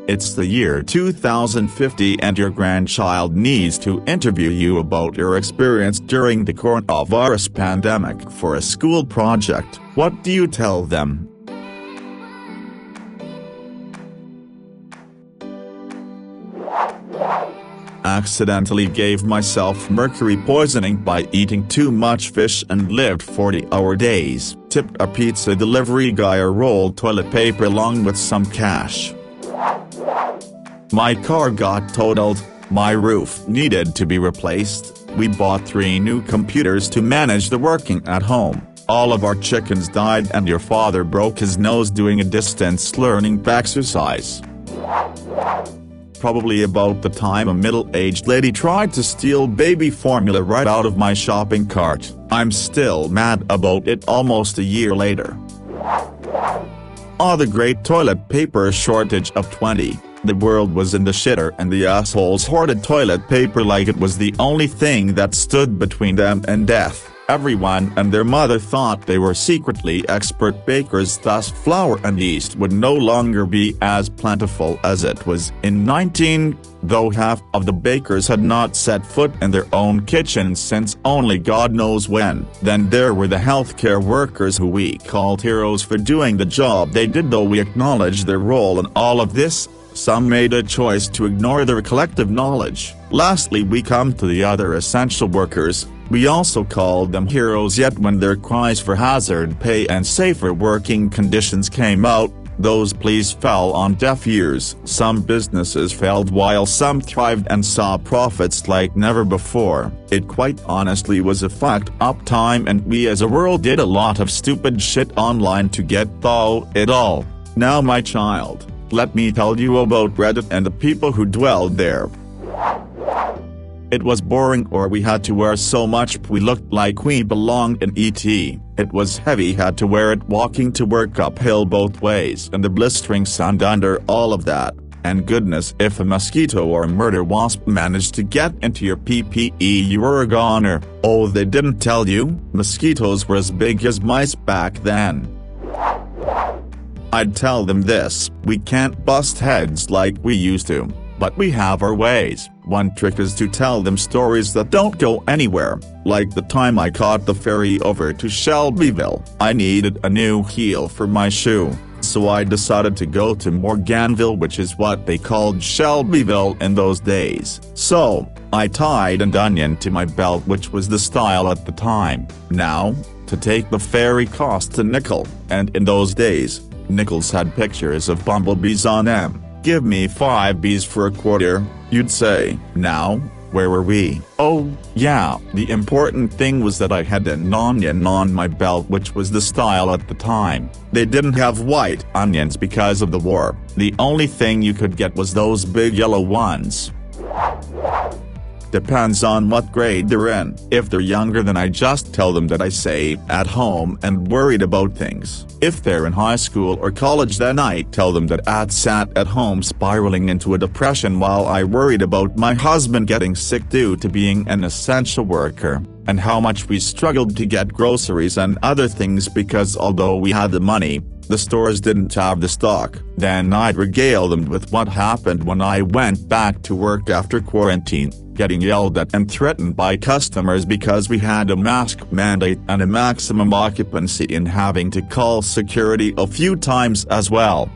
It's the year 2050 and your grandchild needs to interview you about your experience during the coronavirus pandemic for a school project. What do you tell them? Accidentally gave myself mercury poisoning by eating too much fish and lived 40-hour days. Tipped a pizza delivery guy a rolled toilet paper along with some cash. My car got totaled, my roof needed to be replaced, we bought 3 new computers to manage the working at home, all of our chickens died and your father broke his nose doing a distance learning exercise. Probably about the time a middle-aged lady tried to steal baby formula right out of my shopping cart. I'm still mad about it almost a year later. The great toilet paper shortage of 20. The world was in the shitter and the assholes hoarded toilet paper like it was the only thing that stood between them and death. Everyone and their mother thought they were secretly expert bakers, thus flour and yeast would no longer be as plentiful as it was in 19, though half of the bakers had not set foot in their own kitchen since only God knows when. Then there were the healthcare workers who we called heroes for doing the job they did, though we acknowledge their role in all of this. Some made a choice to ignore their collective knowledge. Lastly, we come to the other essential workers. We also called them heroes, yet when their cries for hazard pay and safer working conditions came out, those pleas fell on deaf ears. Some businesses failed while some thrived and saw profits like never before. It quite honestly was a fucked up time, and we as a world did a lot of stupid shit online to get through it all. Now my child, let me tell you about Reddit and the people who dwelled there. It was boring, or we had to wear so much we looked like we belonged in E.T. It was heavy, had to wear it walking to work uphill both ways and the blistering sun under all of that. And goodness, if a mosquito or a murder wasp managed to get into your PPE, you were a goner. Oh, they didn't tell you, mosquitoes were as big as mice back then. I'd tell them this: we can't bust heads like we used to, but we have our ways. One trick is to tell them stories that don't go anywhere, like the time I caught the ferry over to Shelbyville. I needed a new heel for my shoe, so I decided to go to Morganville, which is what they called Shelbyville in those days. So, I tied an onion to my belt, which was the style at the time. Now, to take the ferry cost a nickel, and in those days, nickels had pictures of bumblebees on them. Give me 5 bees for a quarter, you'd say. Now, where were we? Oh, yeah, the important thing was that I had an onion on my belt, which was the style at the time. They didn't have white onions because of the war. The only thing you could get was those big yellow ones. Depends on what grade they're in. If they're younger, then I just tell them that I stay at home and worried about things. If they're in high school or college, then I tell them that I sat at home spiraling into a depression while I worried about my husband getting sick due to being an essential worker, and how much we struggled to get groceries and other things because although we had the money, the stores didn't have the stock. Then I'd regale them with what happened when I went back to work after quarantine, getting yelled at and threatened by customers because we had a mask mandate and a maximum occupancy, and having to call security a few times as well.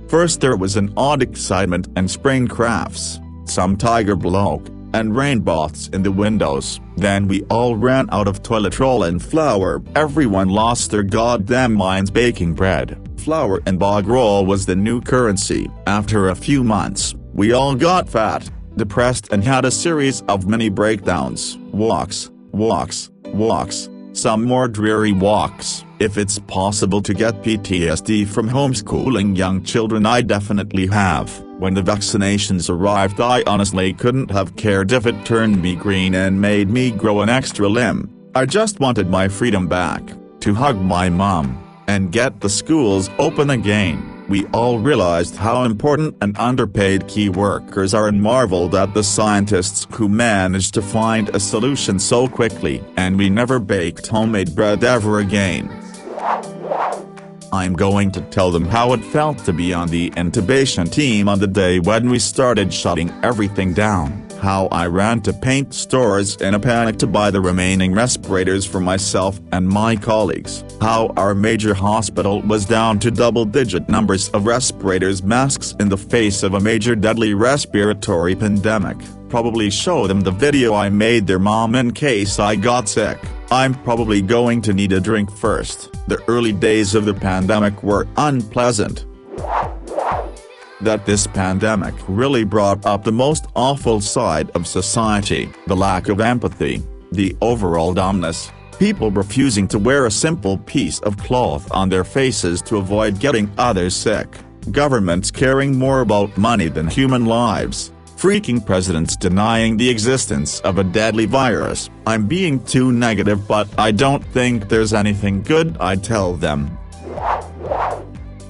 First there was an odd excitement and spring crafts, some tiger bloke, and rainbows in the windows. Then we all ran out of toilet roll and flour. Everyone lost their goddamn minds baking bread. Flour and bog roll was the new currency. After a few months, we all got fat, depressed, and had a series of mini breakdowns. Walks, some more dreary walks. If it's possible to get PTSD from homeschooling young children, I definitely have. When the vaccinations arrived, I honestly couldn't have cared if it turned me green and made me grow an extra limb. I just wanted my freedom back, to hug my mom, and get the schools open again. We all realized how important and underpaid key workers are and marveled at the scientists who managed to find a solution so quickly, and we never baked homemade bread ever again. I'm going to tell them how it felt to be on the intubation team on the day when we started shutting everything down, how I ran to paint stores in a panic to buy the remaining respirators for myself and my colleagues, how our major hospital was down to double-digit numbers of respirators, masks in the face of a major deadly respiratory pandemic. Probably show them the video I made their mom in case I got sick. I'm probably going to need a drink first. The early days of the pandemic were unpleasant. That this pandemic really brought up the most awful side of society, the lack of empathy, the overall dumbness, people refusing to wear a simple piece of cloth on their faces to avoid getting others sick, governments caring more about money than human lives, freaking presidents denying the existence of a deadly virus. I'm being too negative, but I don't think there's anything good I'd tell them.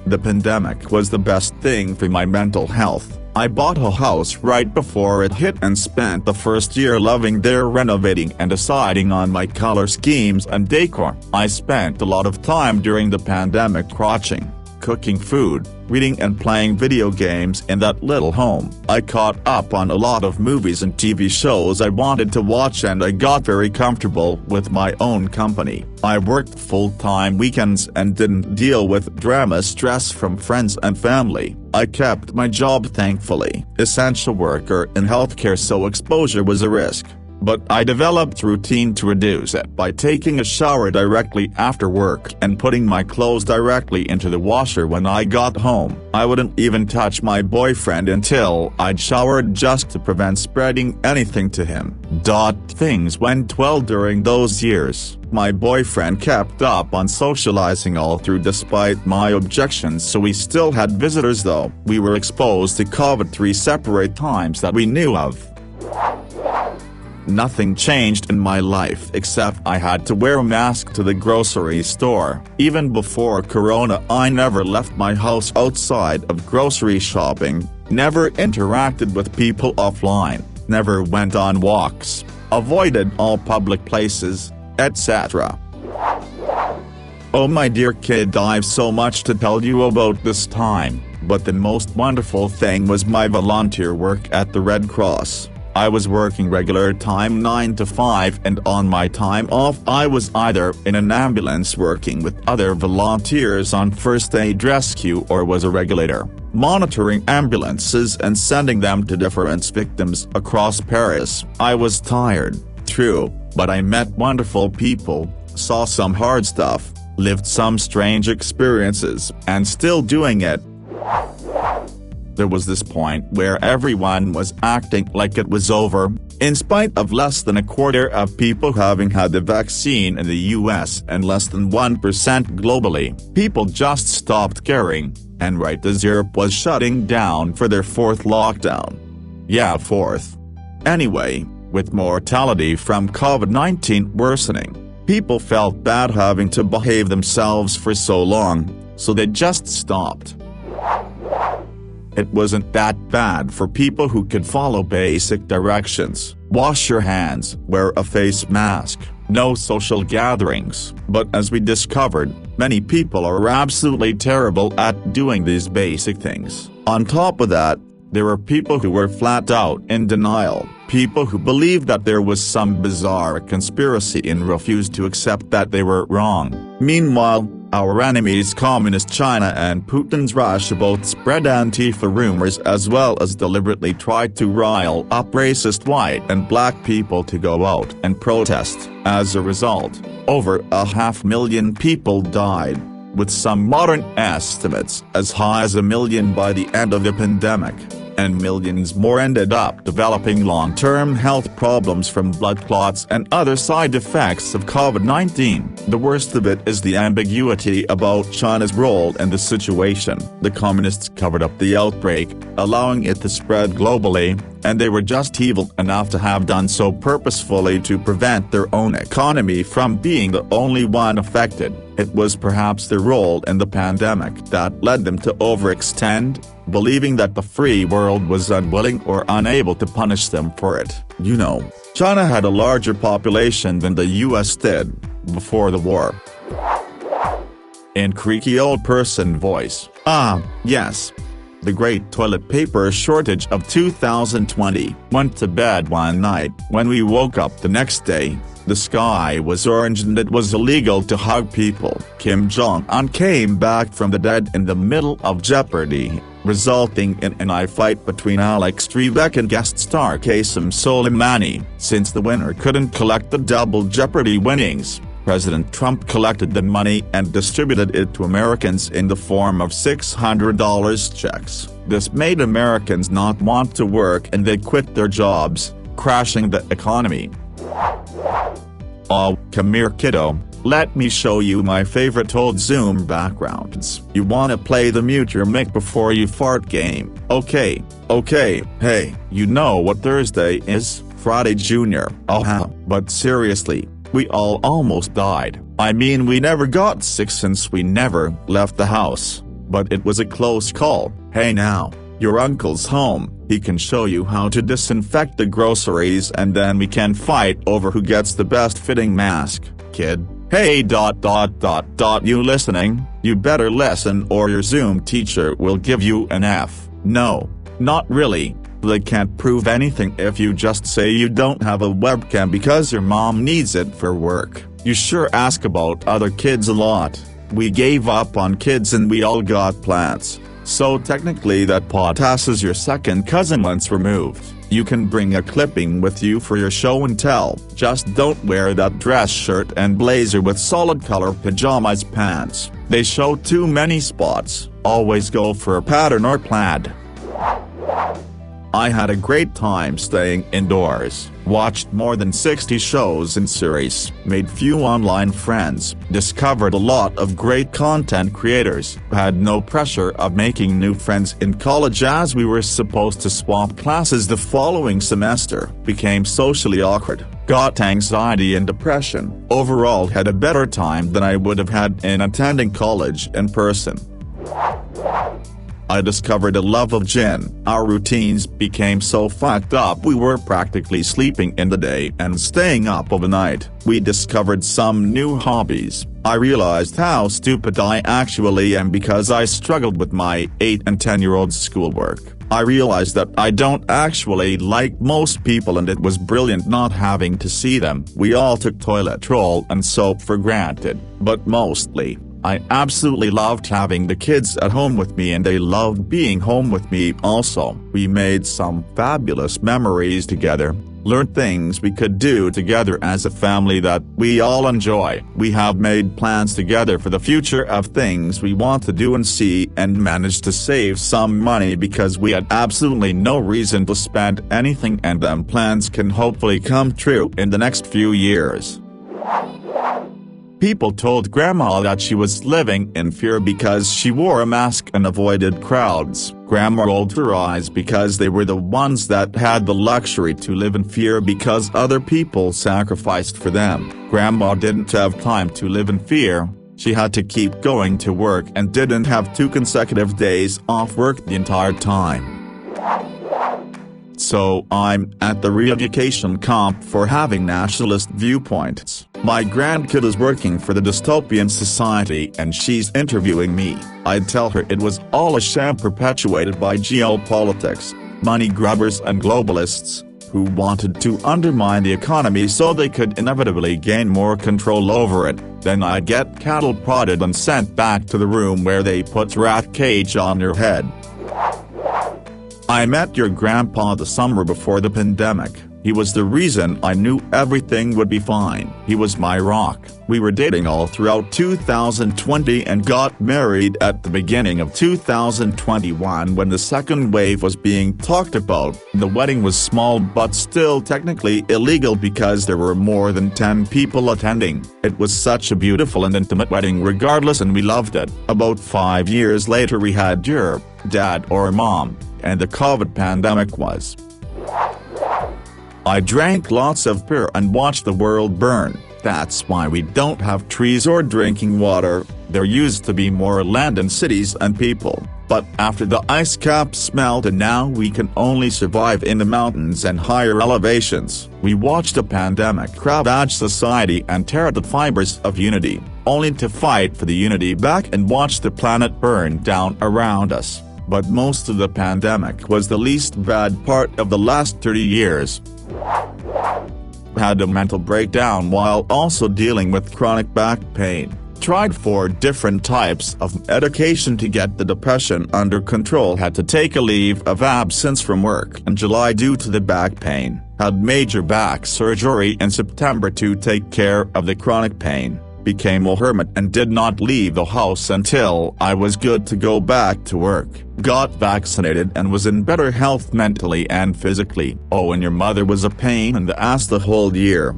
The pandemic was the best thing for my mental health. I bought a house right before it hit and spent the first year loving there, renovating and deciding on my color schemes and decor. I spent a lot of time during the pandemic watching, cooking food, reading and playing video games in that little home. I caught up on a lot of movies and TV shows I wanted to watch, and I got very comfortable with my own company. I worked full-time weekends and didn't deal with drama stress from friends and family. I kept my job, thankfully, essential worker in healthcare, so exposure was a risk. But I developed routine to reduce it by taking a shower directly after work and putting my clothes directly into the washer when I got home. I wouldn't even touch my boyfriend until I'd showered, just to prevent spreading anything to him. Things went well during those years. My boyfriend kept up on socializing all through despite my objections, so we still had visitors, though we were exposed to COVID 3 separate times that we knew of. Nothing changed in my life except I had to wear a mask to the grocery store. Even before Corona, I never left my house outside of grocery shopping, never interacted with people offline, never went on walks, avoided all public places, etc. Oh my dear kid, I've so much to tell you about this time, but the most wonderful thing was my volunteer work at the Red Cross. I was working regular time 9 to 5, and on my time off I was either in an ambulance working with other volunteers on first aid rescue, or was a regulator, monitoring ambulances and sending them to different victims across Paris. I was tired, true, but I met wonderful people, saw some hard stuff, lived some strange experiences, and still doing it. There was this point where everyone was acting like it was over, in spite of less than a quarter of people having had the vaccine in the US and less than 1% globally. People just stopped caring, and right as Europe was shutting down for their 4th lockdown. Yeah, 4th. Anyway, with mortality from COVID-19 worsening, people felt bad having to behave themselves for so long, so they just stopped. It wasn't that bad for people who could follow basic directions: wash your hands, wear a face mask, no social gatherings. But as we discovered, many people are absolutely terrible at doing these basic things. On top of that, there were people who were flat out in denial, people who believed that there was some bizarre conspiracy and refused to accept that they were wrong. Meanwhile, our enemies Communist China and Putin's Russia both spread Antifa rumors, as well as deliberately tried to rile up racist white and black people to go out and protest. As a result, over 500,000 people died, with some modern estimates as high as 1 million by the end of the pandemic, and millions more ended up developing long-term health problems from blood clots and other side effects of COVID-19. The worst of it is the ambiguity about China's role in the situation. The communists covered up the outbreak, allowing it to spread globally, and they were just evil enough to have done so purposefully to prevent their own economy from being the only one affected. It was perhaps their role in the pandemic that led them to overextend, believing that the free world was unwilling or unable to punish them for it. You know, China had a larger population than the US did before the war. in creaky old person voice. Ah, yes. The great toilet paper shortage of 2020. Went to bed one night. When we woke up the next day, the sky was orange and it was illegal to hug people. Kim Jong-un came back from the dead in the middle of Jeopardy, resulting in an eye fight between Alex Trebek and guest star Qasem Soleimani. Since the winner couldn't collect the double Jeopardy winnings, President Trump collected the money and distributed it to Americans in the form of $600 checks. This made Americans not want to work and they quit their jobs, crashing the economy. Oh, come here kiddo, let me show you my favorite old Zoom backgrounds. You wanna play the mute your mic before you fart game? Okay, hey, you know what Thursday is? Friday Jr. But seriously, we all almost died. I mean, we never got sick since we never left the house, but it was a close call. Hey now, your uncle's home, he can show you how to disinfect the groceries and then we can fight over who gets the best fitting mask, kid. Hey ... you listening? You better listen or your Zoom teacher will give you an F. No, not really. They can't prove anything if you just say you don't have a webcam because your mom needs it for work. You sure ask about other kids a lot. We gave up on kids and we all got plants. So technically that podcast is your second cousin once removed. You can bring a clipping with you for your show and tell. Just don't wear that dress shirt and blazer with solid color pajamas pants. They show too many spots. Always go for a pattern or plaid. I had a great time staying indoors, watched more than 60 shows and series, made few online friends, discovered a lot of great content creators, had no pressure of making new friends in college as we were supposed to swap classes the following semester, became socially awkward, got anxiety and depression, overall had a better time than I would have had in attending college in person. I discovered a love of gin. Our routines became so fucked up we were practically sleeping in the day and staying up overnight. We discovered some new hobbies. I realized how stupid I actually am because I struggled with my 8 and 10-year-old schoolwork. I realized that I don't actually like most people and it was brilliant not having to see them. We all took toilet roll and soap for granted, but mostly, I absolutely loved having the kids at home with me and they loved being home with me also. We made some fabulous memories together, learned things we could do together as a family that we all enjoy. We have made plans together for the future of things we want to do and see and managed to save some money because we had absolutely no reason to spend anything and them plans can hopefully come true in the next few years. People told Grandma that she was living in fear because she wore a mask and avoided crowds. Grandma rolled her eyes because they were the ones that had the luxury to live in fear because other people sacrificed for them. Grandma didn't have time to live in fear. She had to keep going to work and didn't have 2 consecutive days off work the entire time. So I'm at the re-education camp for having nationalist viewpoints. My grandkid is working for the dystopian society and she's interviewing me. I'd tell her it was all a sham perpetuated by geopolitics, money grubbers and globalists, who wanted to undermine the economy so they could inevitably gain more control over it. Then I'd get cattle prodded and sent back to the room where they put rat cage on your head. I met your grandpa the summer before the pandemic. He was the reason I knew everything would be fine. He was my rock. We were dating all throughout 2020 and got married at the beginning of 2021 when the second wave was being talked about. The wedding was small but still technically illegal because there were more than 10 people attending. It was such a beautiful and intimate wedding regardless and we loved it. About 5 years later we had your dad or mom, and the COVID pandemic was. I drank lots of beer and watched the world burn. That's why we don't have trees or drinking water. There used to be more land in cities and people. But after the ice caps melted, now we can only survive in the mountains and higher elevations. We watched a pandemic ravage society and tear the fibers of unity, only to fight for the unity back and watch the planet burn down around us. But most of the pandemic was the least bad part of the last 30 years. Had a mental breakdown while also dealing with chronic back pain. Tried 4 different types of medication to get the depression under control. Had to take a leave of absence from work in July due to the back pain. Had major back surgery in September to take care of the chronic pain. Became a hermit and did not leave the house until I was good to go back to work. Got vaccinated and was in better health mentally and physically. Oh, and your mother was a pain in the ass the whole year.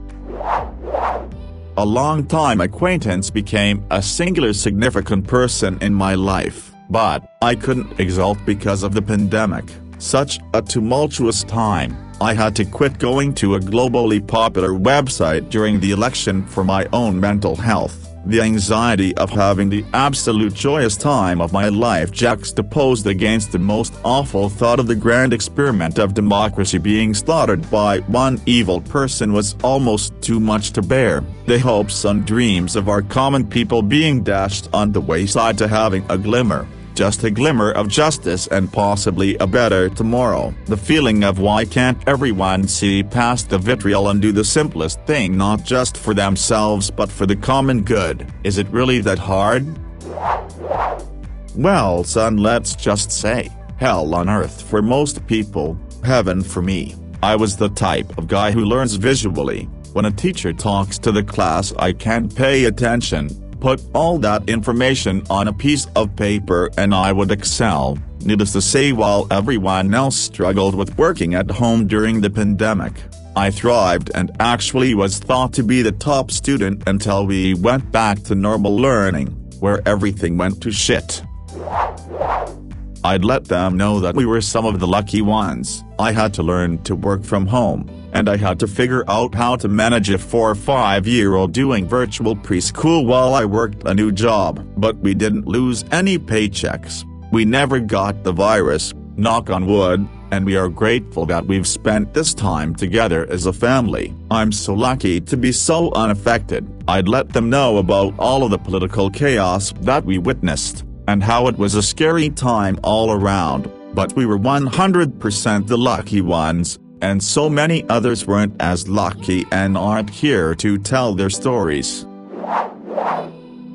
A long-time acquaintance became a singular significant person in my life, but I couldn't exult because of the pandemic. Such a tumultuous time, I had to quit going to a globally popular website during the election for my own mental health. The anxiety of having the absolute joyous time of my life juxtaposed against the most awful thought of the grand experiment of democracy being slaughtered by one evil person was almost too much to bear. The hopes and dreams of our common people being dashed on the wayside to having a glimmer. Just a glimmer of justice and possibly a better tomorrow. The feeling of why can't everyone see past the vitriol and do the simplest thing, not just for themselves but for the common good. Is it really that hard? Well, son, let's just say, hell on earth for most people, heaven for me. I was the type of guy who learns visually. When a teacher talks to the class I can't pay attention. Put all that information on a piece of paper and I would excel. Needless to say, while everyone else struggled with working at home during the pandemic, I thrived and actually was thought to be the top student until we went back to normal learning, where everything went to shit. I'd let them know that we were some of the lucky ones. I had to learn to work from home. And I had to figure out how to manage a 4 or 5-year-old doing virtual preschool while I worked a new job. But we didn't lose any paychecks. We never got the virus, knock on wood, and we are grateful that we've spent this time together as a family. I'm so lucky to be so unaffected. I'd let them know about all of the political chaos that we witnessed, and how it was a scary time all around, but we were 100% the lucky ones. And so many others weren't as lucky and aren't here to tell their stories.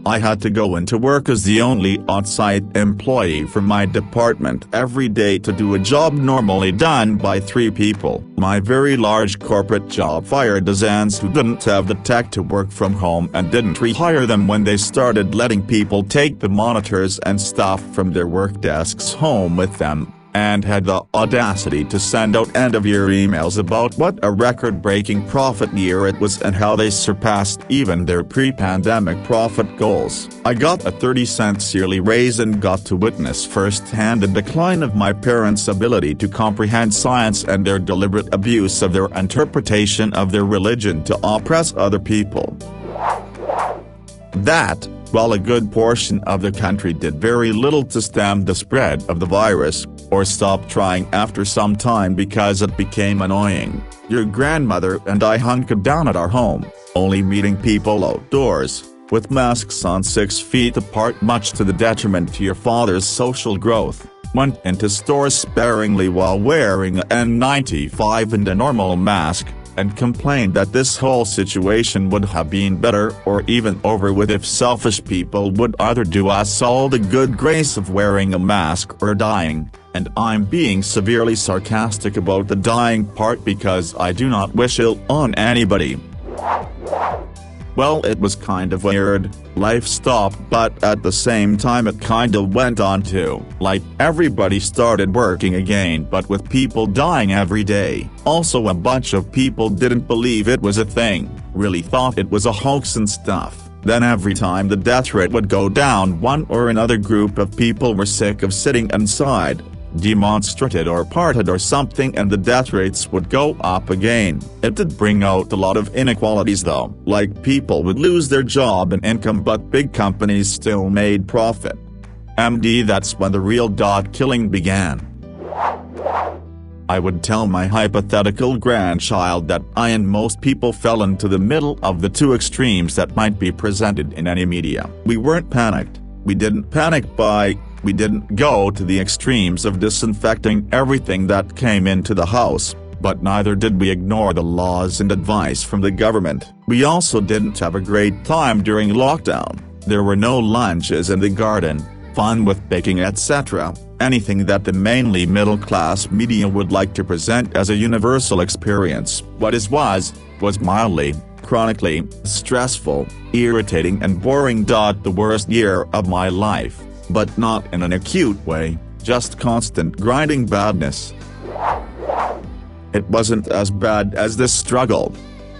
I had to go into work as the only on-site employee from my department every day to do a job normally done by 3 people. My very large corporate job fired dozens who didn't have the tech to work from home and didn't rehire them when they started letting people take the monitors and stuff from their work desks home with them. And had the audacity to send out end-of-year emails about what a record-breaking profit year it was and how they surpassed even their pre-pandemic profit goals. I got a 30-cent yearly raise and got to witness firsthand the decline of my parents' ability to comprehend science and their deliberate abuse of their interpretation of their religion to oppress other people. That, while a good portion of the country did very little to stem the spread of the virus, or stopped trying after some time because it became annoying, your grandmother and I hunkered down at our home, only meeting people outdoors, with masks on 6 feet apart, much to the detriment to your father's social growth. Went into stores sparingly while wearing an N95 and a normal mask, and complained that this whole situation would have been better or even over with if selfish people would either do us all the good grace of wearing a mask or dying, and I'm being severely sarcastic about the dying part because I do not wish ill on anybody. Well, it was kind of weird. Life stopped, but at the same time it kinda went on too. Like, everybody started working again, but with people dying every day. Also, a bunch of people didn't believe it was a thing, really thought it was a hoax and stuff. Then every time the death rate would go down, one or another group of people were sick of sitting inside, demonstrated or parted or something, and the death rates would go up again. It did bring out a lot of inequalities though, like people would lose their job and income but big companies still made profit. MD. That's when the real killing began. I would tell my hypothetical grandchild that I and most people fell into the middle of the two extremes that might be presented in any media. We weren't panicked. We didn't we didn't go to the extremes of disinfecting everything that came into the house, but neither did we ignore the laws and advice from the government. We also didn't have a great time during lockdown. There were no lunches in the garden, fun with baking, etc. Anything that the mainly middle-class media would like to present as a universal experience. What was mildly, chronically, stressful, irritating and boring. The worst year of my life, but not in an acute way, just constant grinding badness. It wasn't as bad as this struggle.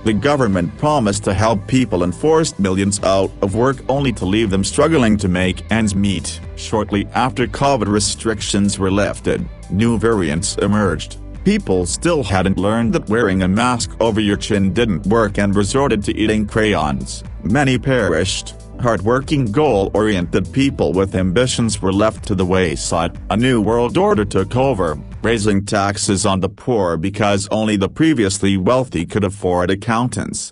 The government promised to help people and forced millions out of work only to leave them struggling to make ends meet. Shortly after COVID restrictions were lifted, new variants emerged. People still hadn't learned that wearing a mask over your chin didn't work and resorted to eating crayons. Many perished. Hard-working, goal-oriented people with ambitions were left to the wayside. A new world order took over, raising taxes on the poor because only the previously wealthy could afford accountants,